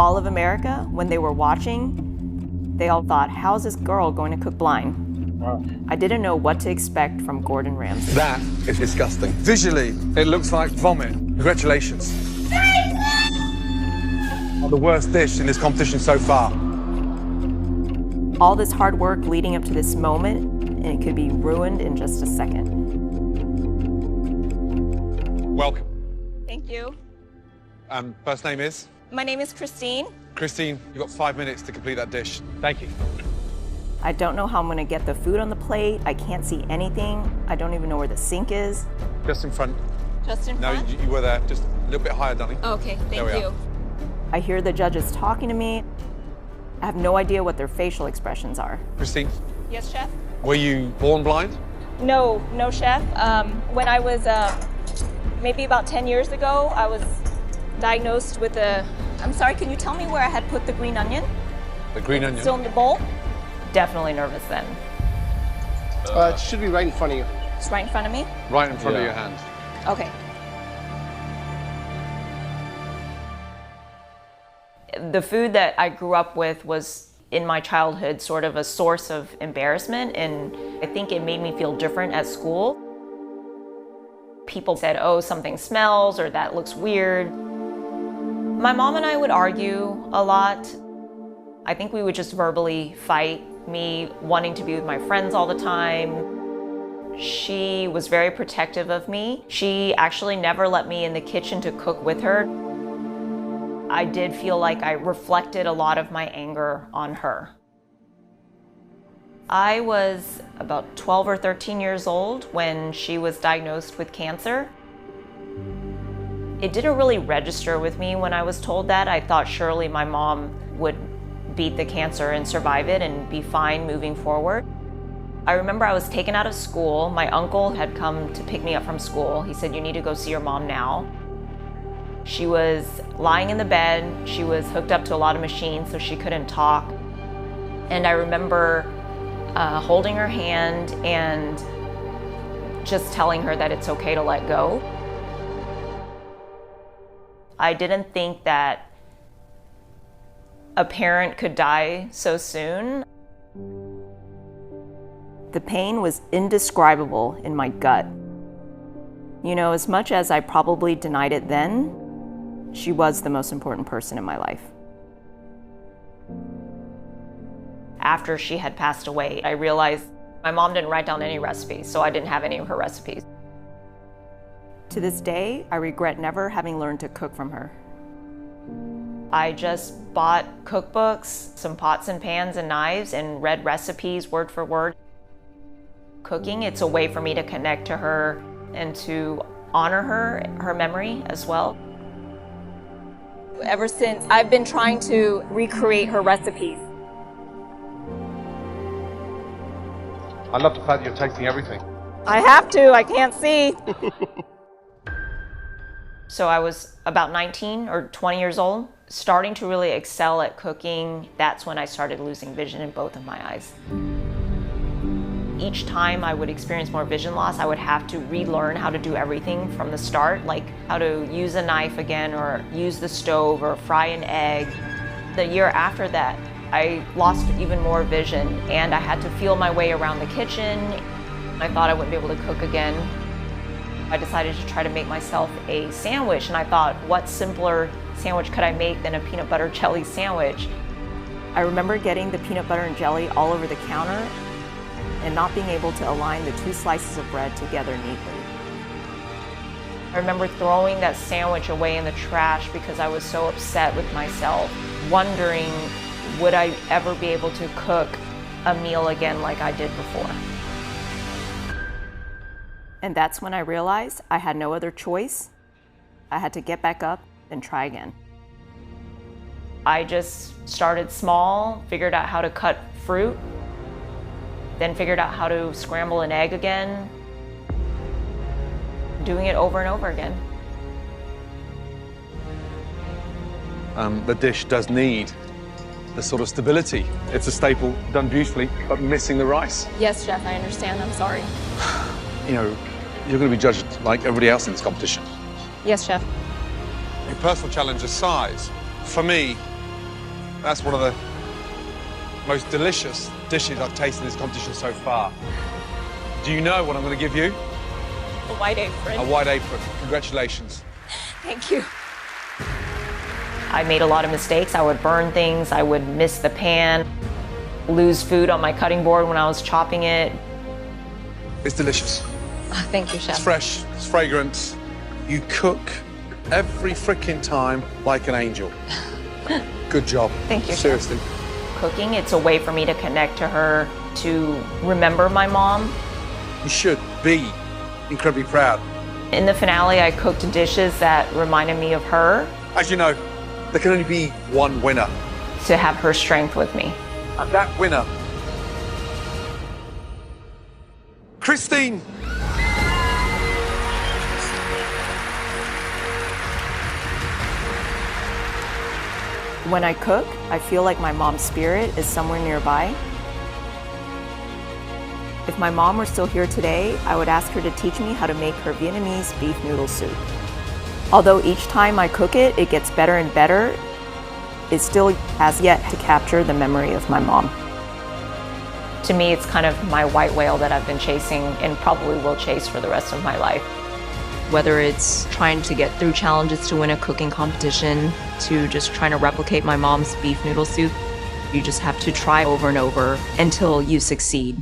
All of America, when they were watching, they all thought, how's this girl going to cook blind? Wow. I didn't know what to expect from Gordon Ramsay. That is disgusting. Visually, it looks like vomit. Congratulations. The worst dish in this competition so far. All this hard work leading up to this moment, and it could be ruined in just a second. Welcome. Thank you. First name is? My name is Christine. Christine, you've got 5 minutes to complete that dish. Thank you. I don't know how I'm gonna get the food on the plate. I can't see anything. I don't even know where the sink is. Just in front. Just in front? No, you were there. Just a little bit higher, darling. Okay, thank There we you. are. I hear the judges talking to me. I have no idea what their facial expressions are. Christine, Yes, chef? were you born blind? No, chef. When I was maybe about 10 years ago, I was diagnosed with a... I'm sorry, can you tell me where I had put the green onion? The green onion? Still in the bowl? Definitely nervous then. It should be right in front of you. It's right in front of me? Right in front of your hand. Okay. The food that I grew up with was, in my childhood, sort of a source of embarrassment, and I think it made me feel different at school. People said, oh, something smells, or that looks weird. My mom and I would argue a lot. I think we would just verbally fight, me wanting to be with my friends all the time. She was very protective of me. She actually never let me in the kitchen to cook with her. I did feel like I reflected a lot of my anger on her. I was about 12 or 13 years old when she was diagnosed with cancer. It didn't really register with me when I was told that. I thought surely my mom would beat the cancer and survive it and be fine moving forward. I remember I was taken out of school. My uncle had come to pick me up from school. He said, you need to go see your mom now. She was lying in the bed. She was hooked up to a lot of machines, so she couldn't talk. And I remember holding her hand and just telling her that it's okay to let go. I didn't think that a parent could die so soon. The pain was indescribable in my gut. You know, as much as I probably denied it then, she was the most important person in my life. After she had passed away, I realized my mom didn't write down any recipes, so I didn't have any of her recipes. To this day, I regret never having learned to cook from her. I just bought cookbooks, some pots and pans and knives, and read recipes word for word. Cooking, it's a way for me to connect to her and to honor her memory as well. Ever since, I've been trying to recreate her recipes. I love the fact that you're tasting everything. I have to, I can't see. So I was about 19 or 20 years old, starting to really excel at cooking. That's when I started losing vision in both of my eyes. Each time I would experience more vision loss, I would have to relearn how to do everything from the start, like how to use a knife again, or use the stove, or fry an egg. The year after that, I lost even more vision, and I had to feel my way around the kitchen. I thought I wouldn't be able to cook again. I decided to try to make myself a sandwich, and I thought, what simpler sandwich could I make than a peanut butter jelly sandwich? I remember getting the peanut butter and jelly all over the counter and not being able to align the two slices of bread together neatly. I remember throwing that sandwich away in the trash because I was so upset with myself, wondering, would I ever be able to cook a meal again like I did before? And that's when I realized I had no other choice. I had to get back up and try again. I just started small, figured out how to cut fruit, then figured out how to scramble an egg again, doing it over and over again. The dish does need the sort of stability. It's a staple, done beautifully, but missing the rice. Yes, chef, I understand, I'm sorry. You know, you're going to be judged like everybody else in this competition. Yes, chef. Your personal challenge aside, for me, That's one of the most delicious dishes I've tasted in this competition so far. Do you know what I'm going to give you? A white apron. A white apron. Congratulations. Thank you. I made a lot of mistakes. I would burn things, I would miss the pan, lose food on my cutting board when I was chopping it. It's delicious. Thank you, Chef. It's fresh, it's fragrant. You cook every freaking time like an angel. Good job. Thank you, Chef. Seriously. Cooking, it's a way for me to connect to her, to remember my mom. You should be incredibly proud. In the finale, I cooked dishes that reminded me of her, As you know, there can only be one winner. to have her strength with me. And that winner, Christine. When I cook, I feel like my mom's spirit is somewhere nearby. If my mom were still here today, I would ask her to teach me how to make her Vietnamese beef noodle soup. Although each time I cook it, it gets better and better, it still has yet to capture the memory of my mom. To me, it's kind of my white whale that I've been chasing and probably will chase for the rest of my life. Whether it's trying to get through challenges to win a cooking competition, to just trying to replicate my mom's beef noodle soup, you just have to try over and over until you succeed.